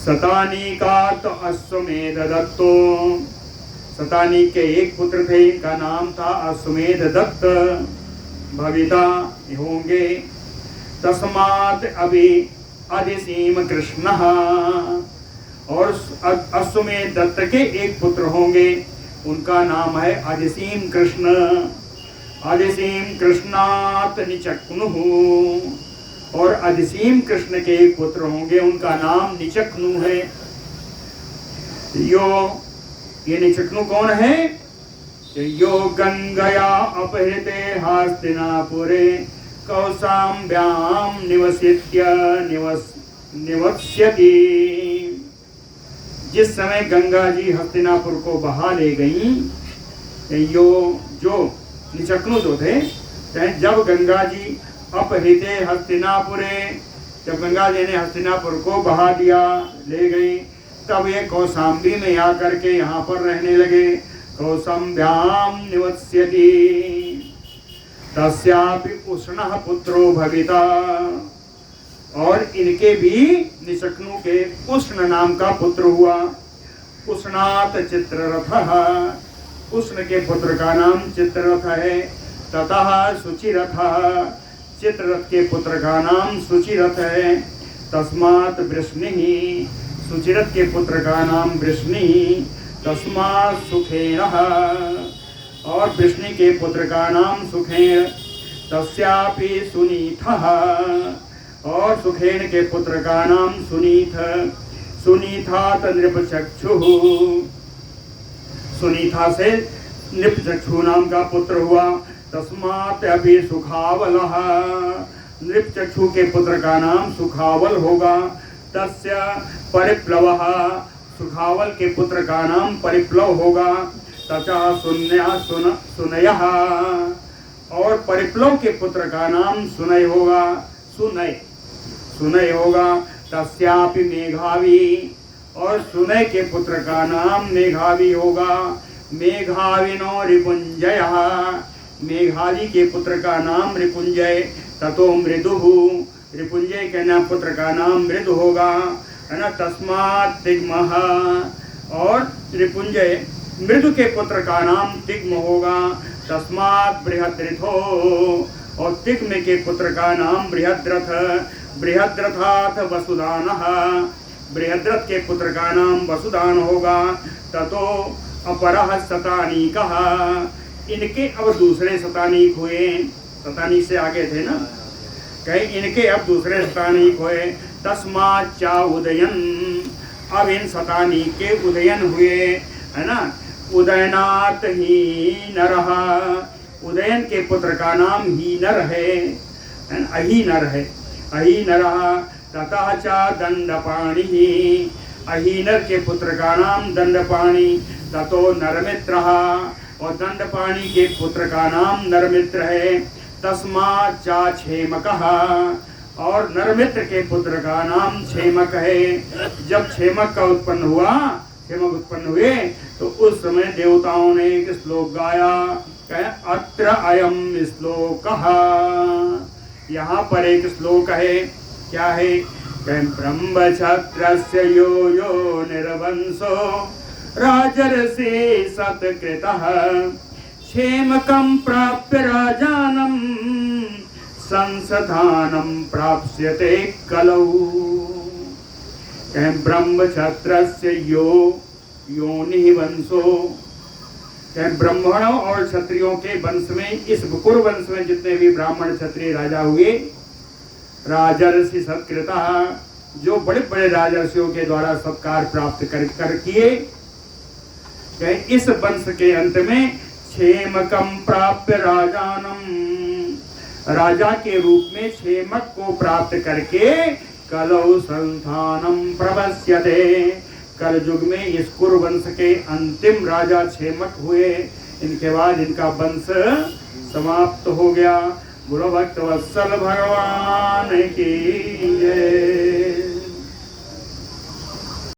शतानीकात् अश्वमेध दत्तो, शतानी के एक पुत्र थे, इनका नाम था अश्वमेध दत्त। भविता होंगे तस्मात् अभी अधिसीम कृष्ण। और अश्वमेध दत्त के एक पुत्र होंगे, उनका नाम है अधिसीम कृष्ण। अधिसीम कृष्णात निचक्नु। और अधिसीम कृष्ण के एक पुत्र होंगे, उनका नाम निचक्नु है। ये निचक्नु कौन है? यो गंगया अपहृते हस्तिनापुरे कौसाम्ब्याम निवस्यति। जिस समय गंगा जी हस्तिनापुर को बहा ले गई, जो निचक्नु जो थे, जब गंगा जी अपहृते हस्तिनापुरे, जब गंगा जी ने हस्तिनापुर को बहा दिया, ले गई, तब ये कौशाम्बी में आकर के यहाँ पर रहने लगे। कौसम्ब्याम निवस्यति। तस्यापि उष्णः पुत्रो भविता। और इनके भी निचक्नु के उष्ण नाम का पुत्र हुआ। उष्णात चित्ररथः। उष्ण के पुत्र का नाम चित्ररथ है। ततः सुचिरथः। चित्ररथ के पुत्र का नाम सुचिरथ है। तस्मात् वृष्णिः। सुचिरथ के पुत्र का नाम वृष्णि। तस्मात् सुखेनः। और वृष्णि के पुत्र का नाम सुखेन। तस्यापि सुनीथः। और सुखेन के पुत्र का नाम सुनीथ। सुनीथात नृपचक्षुः। सुनीथा से नृपचक्षु नाम का पुत्र हुआ। तस्मात् अभी सुखावलः। नृपचक्षु के पुत्र का नाम सुखावल होगा। तस्य परिप्लवः। सुखावल के पुत्र का नाम परिप्लव होगा। तथा सुनयः। और परिप्लव के पुत्र का नाम सुनय होगा। सुनय होगा। तस्यापि मेघावी। और सुनय के पुत्र का नाम मेघावी होगा। मेघाविनो रिपुंजयः। मेघावी के पुत्र का नाम रिपुंजय। ततो मृदुः। रिपुंजय के नाम पुत्र का नाम मृदु होगा, है ना। तस्मात् तिग्मः। और रिपुंजय मृदु के पुत्र का नाम तिग्म होगा। तस्मात् बृहद्रथो। और तिग्म के पुत्र का नाम बृहद्रथ। बृहद्रथाथ वसुदानः। बृहद्रथ के पुत्र का नाम वसुदान होगा। ततो अपरः शतानीकः। इनके अब दूसरे शतानीक हुए। शतानीक से आगे थे ना, कहीं इनके अब दूसरे शतानीक हुए। तस्मात् चा उदयन। अब इन शतानीक के उदयन हुए, है ना। उदयनात् ही नरः। उदयन के पुत्र का नाम ही नर है, अहीनर है। अहीनरः। ततः च दंडपाणिः। अहीनर के पुत्र का नाम दंडपाणि। ततो नरमित्रः। और दंडपाणि के पुत्र का नाम नरमित्र है। तस्मात् च क्षेमकः। और नरमित्र के पुत्र का नाम क्षेमक है। जब क्षेमक का उत्पन्न हुआ, क्षेमक उत्पन्न हुए, तो उस समय देवताओं ने एक श्लोक गाया। अत्र अयम श्लोकः। यहाँ पर एक श्लोक है। क्या है? ब्रह्मक्षत्रस्य यो यो निर्वंशो राजर्षि सत्कृतः क्षेमकं प्राप्य राजानं संसधानं प्राप्स्यते कलौ। ब्रह्मक्षत्रस्य यो योनि वंशो। ब्राह्मणों और क्षत्रियों के वंश में, इस कुर वंश में जितने भी ब्राह्मण क्षत्रिय राजा हुए, राजर्षि सत्कृतः, जो बड़े बड़े राजर्षियों के द्वारा सत्कार प्राप्त कर किए, इस वंश के अंत में क्षेमकम प्राप्य राजानम, राजा के रूप में क्षेमक को प्राप्त करके कलौ संस्थानम प्रवस्यते। कल युग में इस कुरु वंश के अंतिम राजा क्षेमक हुए। इनके बाद इनका वंश समाप्त हो गया। बोलो भक्त वत्सल भगवान की जय।